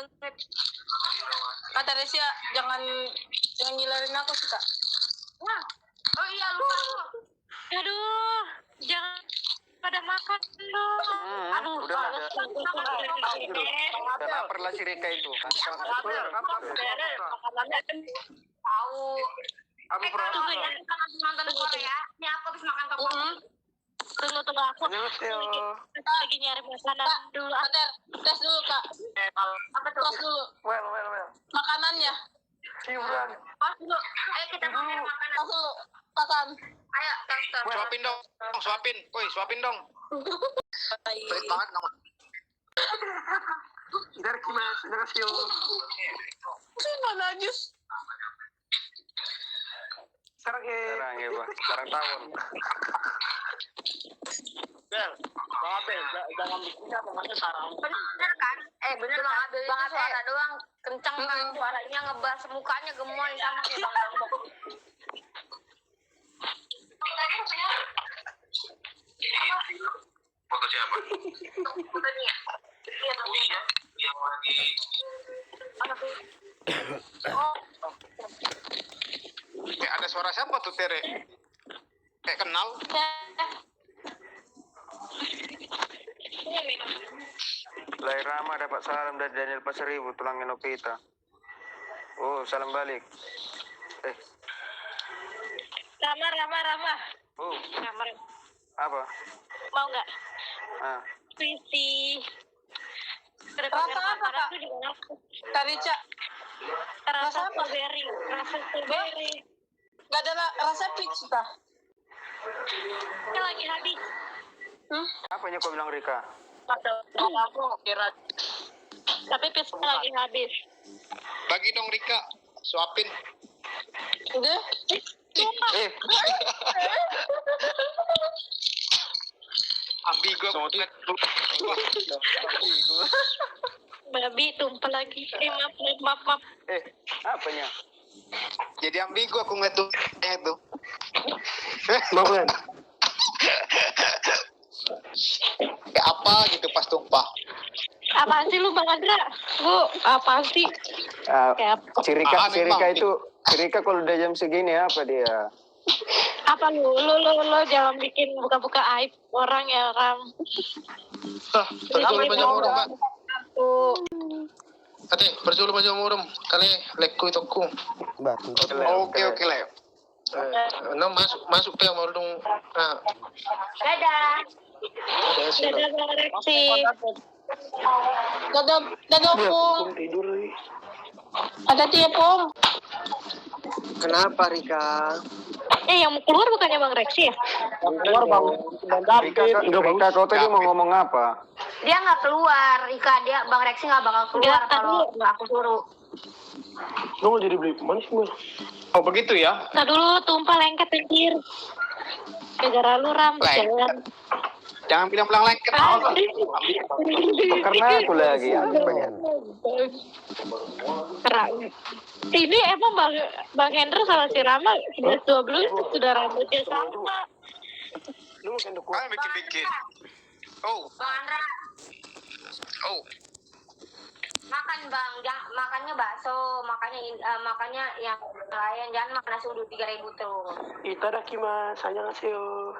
banget. Kata Resia, jangan ngilarin aku sih, Kak. Wah. Oh iya, lupa aku. Aduh, jangan pada makan dong. Aduh, udah males ada. Udah lapar lah si Rika itu. Makanannya tahu. Tunggu ya, kita masih nonton Korea. Ini aku habis makan tteokbokki. Tunggu aku. Kita lagi nyari makanan dulu. Tes dulu, Kak. Apa tuh? Tes dulu. Well. Makanannya. Ciuman. Pas dulu. Ayo kita makan makanan. Tes dulu. Makan. Ayo, tes. Suapin dong. Suapin. Woi, suapin dong. Pelit banget nama. Itadakimasu. Nakasyo. Sino najis? Sarang ya, Pak. Sarang tawon. Bel, jangan bikinnya pokoknya sarang. Bener kan? Bener kan? Bang Abel suara doang. Kencang kan suaranya ngebas. Mukanya gemoy sama kayak Bang Abel. Foto siapa? Foto Nia. Iya, Yang lagi. Ada suara siapa tuh, Tere? Kayak kenal. Lai Rama dapat salam dari Daniel Pasaribu, tulangin Opita. Oh, salam balik. Rama. Oh, Rama. apa? Mau nggak? Puisi. Rasa apa, Kak? Kak Rica. Rasa strawberry. Gak ada rasa peach, Kak. Ini lagi habis. Apanya kau bilang Rika? Aku kira. Tapi peachnya lagi habis. Bagi dong Rika, suapin. Udah. Ambigu aku. Babi tumpah lagi. Maaf. Apanya? Jadi ambigu aku ngeliat tuh itu. Maafkan. Kayak apa gitu pas tumpah. Apaan sih lu Bang Andra? Lu apaan sih? Cirika kalau udah jam segini apa dia? Apa lu jangan bikin buka-buka aib orang ya, Ram. Percuma macam orang, Pak. Ate, percuma macam orang. Kali lekku itu aku. Oke lah. Masuk dia mau dong. Dadah Bang Reksi. Dadah, Pung. Ada Pung. Kenapa Rika? Yang mau keluar bukannya Bang Reksi ya? Keluar Bang. Rika, kau tadi mau ngomong apa? Dia nggak keluar, Bang Reksi nggak bakal keluar kalau nggak aku suruh. Lu mau jadi beli manis gue? Oh begitu ya? Nah dulu tumpah lengket anjir. Gara-gara lu Ram, Jangan bilang lengket. Karena aku lagi banyak. Ini emang Bang Hendra sama si Rama sudah rambutnya sama. Lu makan dukun. Kalian bikin. Oh. Bang Andra. Oh. Makan Bang, makannya bakso, makannya yang lain, jangan makan nasi uduk 3.000 terus. Itadakimasu, annyeonghaseyo.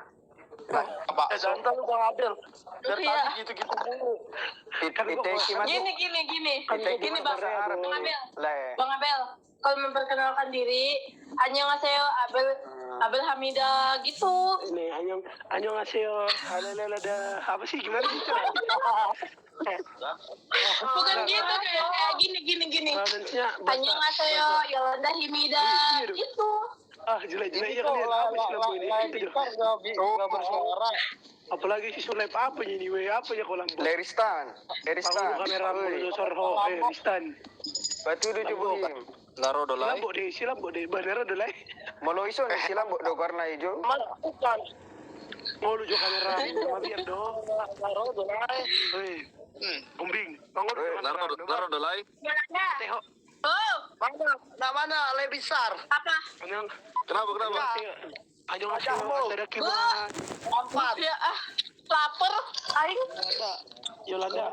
Jantan lu Bang Abel. Dari tadi gitu-gitu dulu. Gini Bang Abel. Kalau memperkenalkan diri, annyeonghaseyo, Abel Hamida gitu. Ini annyeonghaseyo. Halalala. Apa sih gimana sih? Bukan gitu, kayak gini. Annyeonghaseyo, Yolanda Himida gitu. Jelek-jelek ya kalian. Apa sih lampu ini? bersuara. Apalagi si Sulep apanya nih, apanya kau lampu? Leristan. Kamera Leristan. Batu udah coba. Laro dolai. Lampu deh. Bandara dolai. Mau iso nih si lampu do warna hijau. Bukan. Mau lucu kamera sama biar dong. Laro dolai. Kumbing. Laro dolai. Mana? Oh, Mana lebih besar? Apa? Kenapa? Ayo ada kibat. lapar. Aing. Yolanda.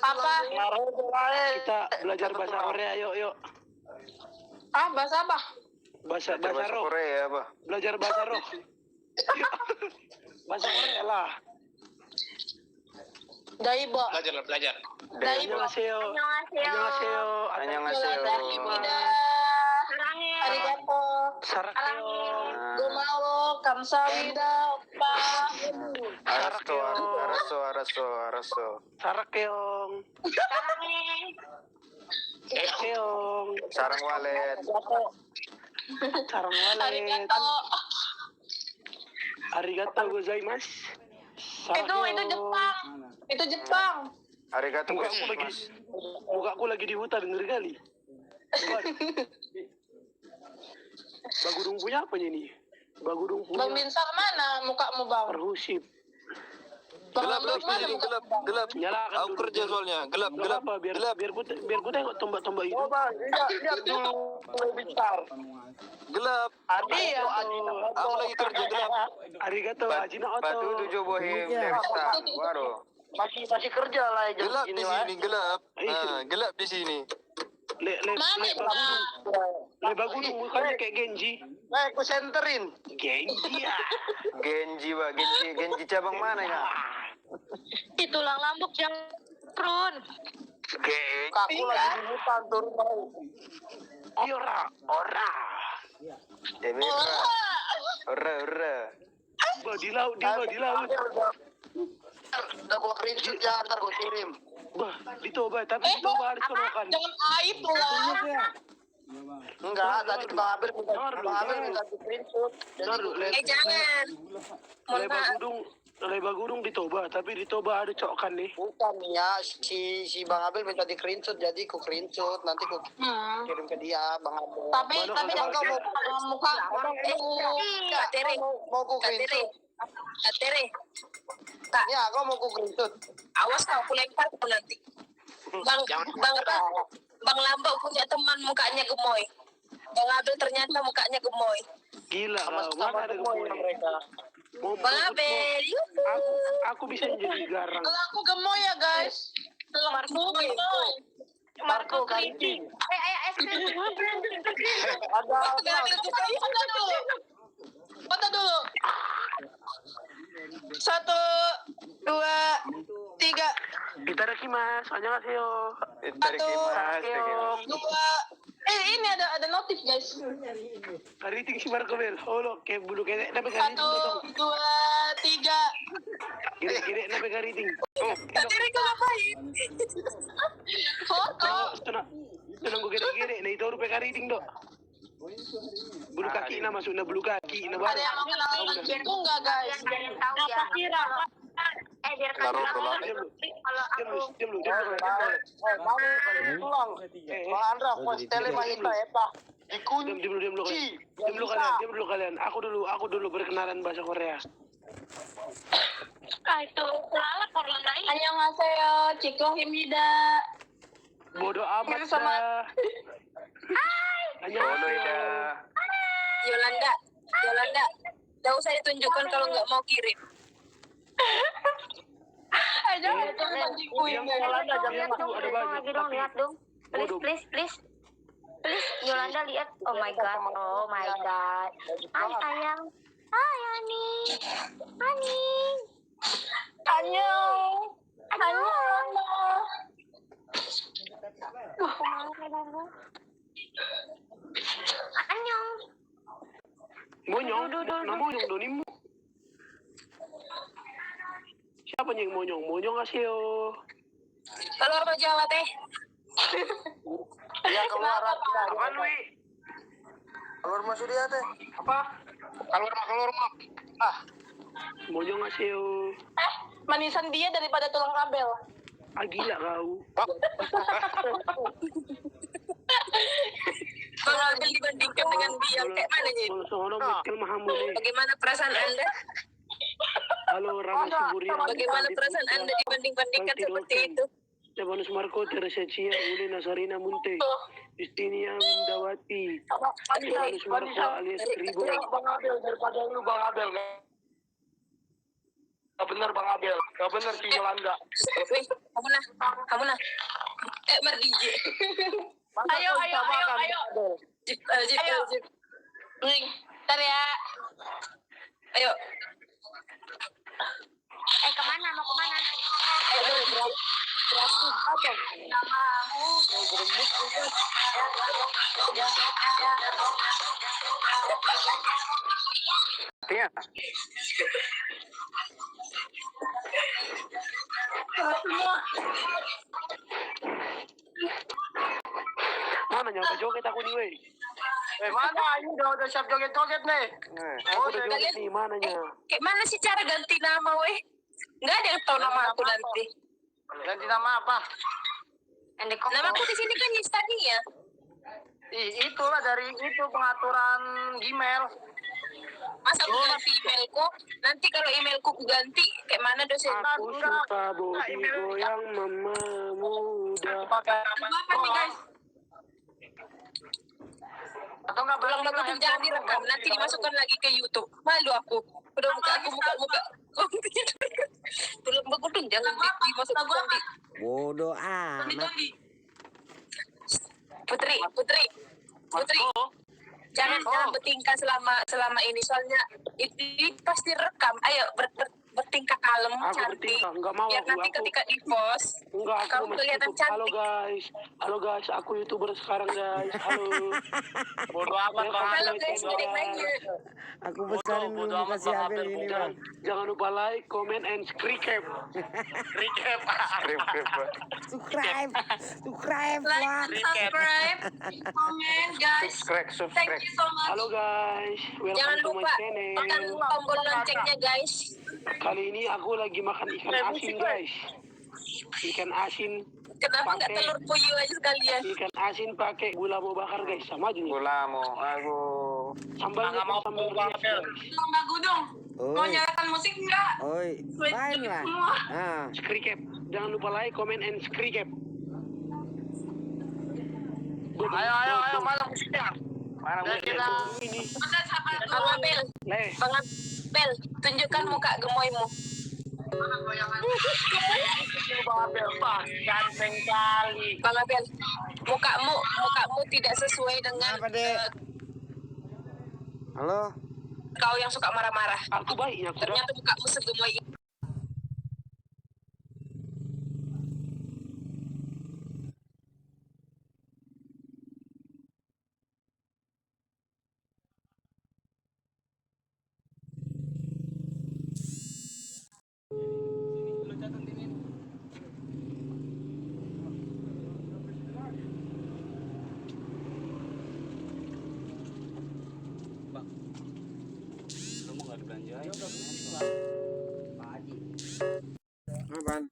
Apa? Kita belajar bahasa Korea, yuk. Ah, bahasa apa? Bahasa roh. Korea apa? Belajar bahasa roh. Bahasa Korea lah. Daibo. Belajar. Daibo. Annyeonghaseyo. Annyeonghaseyo. Annyeonghaseyo. Yolanda. Sarangnya. Arigato. Sarakyo. Gumalo. Kamsahamnida. Oppa. Araso. Sarakyeong. Sarangnya. Keong. Sarang walet. Sarang walet. Arigato. Arigato gozaimasu. Itu Jepang. Itu Jepang. Arigato Mukaku lagi di hutan, ngeri kali. Bagudung punya apa ini? Bagudung Bang punya Binsar mana mukamu, Bang? perhusip. Bang Lambert mana mukamu, Bang? gelap. Nyalakan Aku dulu. kerja soalnya. Gelap. Apa? Biar ku tengok tombak-tombak itu. Lihat dulu besar. Gelap. Iya. Aku lagi kerja gelap. Arigato, Ajinomoto. Batu tujuh bohim Leristan. Waduh. Masih kerja lah jam Gelap di segini, sini, gelap. Iya. Gelap di sini. Mana, Bang? Le Bagudung mukanya kayak Genji. Aku senterin. Genji ya. Genji cabang mana ya? Itu tulang lambuk yang prun. Aku lagi di hutan turun mau. Ora. Demira. Ora. Di laut. Udah gua screenshot ya, ntar gua kirim. Bah, ditoba, tapi ditoba harus makan. Jangan aib lah. Enggak, tadi Bang Abel minta di screenshot. Jadi Jangan. Le Bagudung ditoba, tapi ditoba ada cokan nih. bukan ya, si Bang Abel minta di screenshot, jadi ku screenshot, nanti ku kirim ke dia, Bang Abel. Tapi jangan kau muka. Mau ku screenshot. Tere. Ya, kau mau ku screenshot. Awas kau aku lempar kau nanti. Bang Lambau punya teman mukanya gemoy. Bang Abel ternyata mukanya gemoy. Gila, Sama-sama mana ada gemoy gemoy. mereka. Bang Abel, Aku bisa jadi garang. Kalau aku gemoy ya, guys. Marco Kariting. ayo es krim. Ada Foto dulu. 1, 2, 3. Itadakimasu. Annyeonghaseyo. Itadakimasu. 2. Ini ada notif, guys. Kariting si Marco Bel. Holo, kayak bulu kayak tapi 1, kariting. 2, 3. Gire nape kariting. Tadi kau ngapain? Foto. Tunang gue gire. Nah itu rupa kariting dok. Bulu kaki na masuk na bulu kaki na Ada yang mau kenal aku nggak, guys? Jangan tahu ya. Biar Taruh kalian tulang. kalau aku Diam lu. kamu pulang. Bang Andra, kau stele mahita eta. Dikunci. Diam dulu kalian. Aku dulu berkenalan bahasa Korea. itu lalap orang lain. Annyeonghaseyo, Chiko Himida. Bodoh amat Sama- dah. Annyeonghaseyo. Yolanda, nggak usah ditunjukkan kalau nggak mau kirim. Jangan anjingku ini. Yolanda jangan Lihat tuh, ada banyak, Lagi dong, tapi- lihat dong. Waduh. Please. Yolanda lihat. Oh my god. Hai sayang. Hai Ani. Annyeong. Annyeong. Monyong. Monyong donimu. Siapa yang monyong? Monyong hasil. Telur mau Jawa teh. Ya keluar Apaan lu? Keluar masuk dia teh. Apa? Keluar mah. Monyong hasil. Manisan dia daripada tulang kabel. Ah gila kau. Bang Abel dibandingkan dengan dia kayak mana nih? Kalau seorang bekel mahamu nih. Bagaimana perasaan Anda? Halo Rama Suburia. Bagaimana perasaan Anda dibanding-bandingkan seperti itu? Stefanus Marco, Teresa Cia, Uli Nasarina Munte, Justinia Windawati, Stefanus Marco alias Ribo. Bang Abel daripada lu Bang Abel. Bener Bang Abel. Gak bener si Yolanda. Wih, kamu nah. Merdije. Ayo. Jip. Nih, ntar ya. Ayo. Kemana? Mau kemana? Berasuk apa? Namamu. Artinya, Mana nyampe joget aku nih, weh. Mana ini udah siap joget-joget nih. Aku udah joget nih, mananya. Kayak mana sih cara ganti nama, weh? Nggak ada yang tahu nama aku nanti. Ganti nama apa? Nama aku di sini kan Yustania. Itulah dari itu pengaturan Gmail. Masa aku ganti emailku? Nanti kalau emailku ku ganti, kayak mana dosen? Aku suka body goyang mama muda. Apa nih guys? Atau nggak Pulang bagus jangan direkam, nanti dimasukkan lagi ke YouTube. Malu aku. Udah muka. Tulang bagus jangan dimasukkan di. Bodoh amat. Putri. Jangan bertingkah selama ini soalnya ini pasti rekam. Ayo bertingkah kalem, Aku cantik. bertingkah, nggak mau Biar nanti aku. ketika di post Enggak, aku kamu masih kelihatan tutup. cantik. Halo guys, aku YouTuber sekarang guys. Halo. Bodo amat Bang Halo Abel. guys, ada yang lainnya. Aku besarin dulu muka si Abel ini, Bang. Jangan lupa like, comment, and subscribe. Recap. Subscribe, Like, Bang. subscribe, comment guys. Thank subscribe. you so much. Halo guys, Jangan welcome to my lupa channel. tekan tombol loncengnya guys. Kali ini aku lagi makan ikan asin guys. Ikan asin. Kenapa nggak pakai- telur puyuh aja sekalian? Ikan asin pakai gula mau bakar guys, sama aja nih. Gula mau, aku. Sambalnya Nggak mau sambal Bang rias, Abel. guys. Bang Gudung, mau Oi, nyalakan musik nggak? oi, main lah. Ah, Subscribe. Jangan lupa like, comment, and subscribe. Ayo, mana musiknya? Mana Dan musiknya? kita Ini, Bang Abel, leh. Bang Abel, tunjukkan muka gemoymu. Bang Abel, Pak, ganteng kali. Bang Abel, mukamu tidak sesuai dengan Kenapa, Dek? Halo? kau yang suka marah-marah. Aku baiknya aku Ternyata mukamu segemoy itu. Apaan?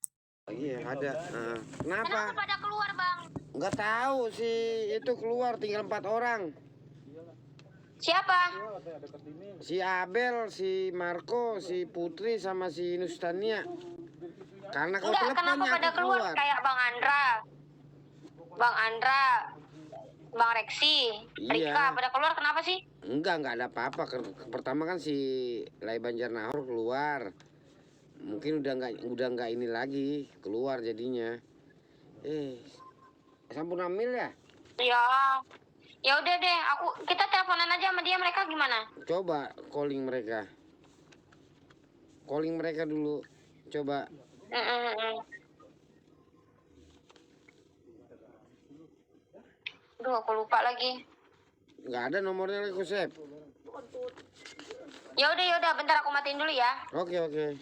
Iya, ada. Ah, kenapa? Kenapa pada keluar, Bang? Nggak tahu sih, itu keluar tinggal 4 orang. Siapa? Si Abel, si Marco, si Putri, sama si Nustania. Karena kau Enggak, kenapa teleponnya pada aku keluar? keluar. Kayak Bang Andra, Bang Reksi, Iya. Rika, pada keluar kenapa sih? Enggak ada apa-apa. Pertama kan si Lai Banjarnahor keluar. Mungkin udah nggak ini lagi, keluar jadinya. Sampurnamil ya? Ya, ya udah deh, kita teleponan aja sama dia, mereka gimana? Coba calling mereka. Calling mereka dulu. Coba. Duh, aku lupa lagi. Nggak ada nomornya lagi, Kusep. Ya udah, bentar aku matiin dulu ya. Oke.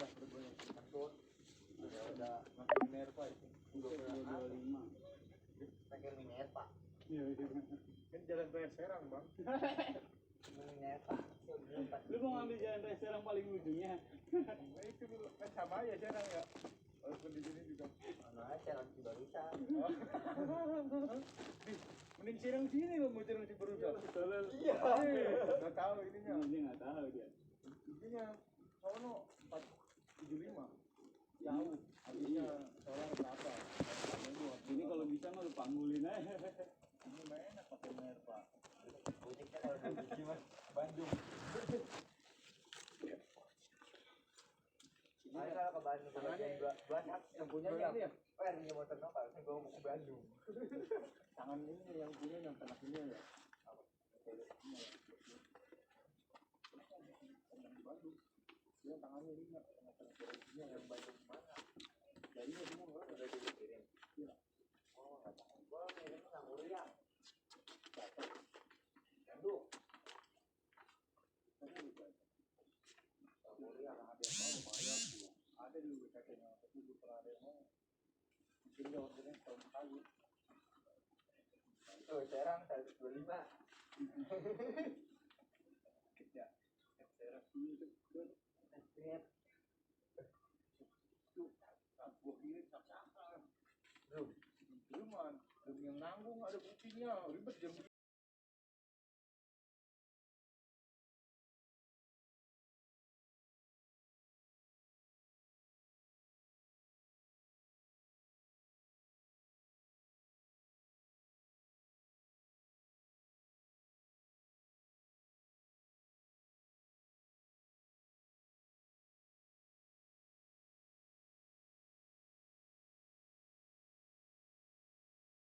Lu mau ngambil jalan raya Serang paling ujungnya. Itu dulu kan sama aja Serang ya. Walaupun di sini juga. Mana Serang Cibarusah. Mending Serang sini lo mau Serang Cibarusah. Iya. Enggak tahu ininya. Dia enggak tahu dia. Intinya sono 475. Jauh. Habisnya soalnya berapa? Ini kalau bisa mah lu panggulin aja. Ini mah enak pakai mer, Pak. Ojeknya kalau di Bandung. Ayo ke Bandung. Banyak yang punya ini ya. Oh, yang punya motor kapal, saya bawa ke Bandung. Tangan ini yang punya yang kena ini ya. Dia tangannya ini yang Bandung mana? Dari semua udah dikirim. Iya. Oh, enggak tahu. Gua ngirim sang Uriah. Bandung. Ada di katanya, tapi belum pernah ada yang mau. Mungkin dia ordernya tahun kali. Oh, Serang 125. Ya, Serang itu kan. Aku kira tak belum yang nanggung ada buktinya, ribet jam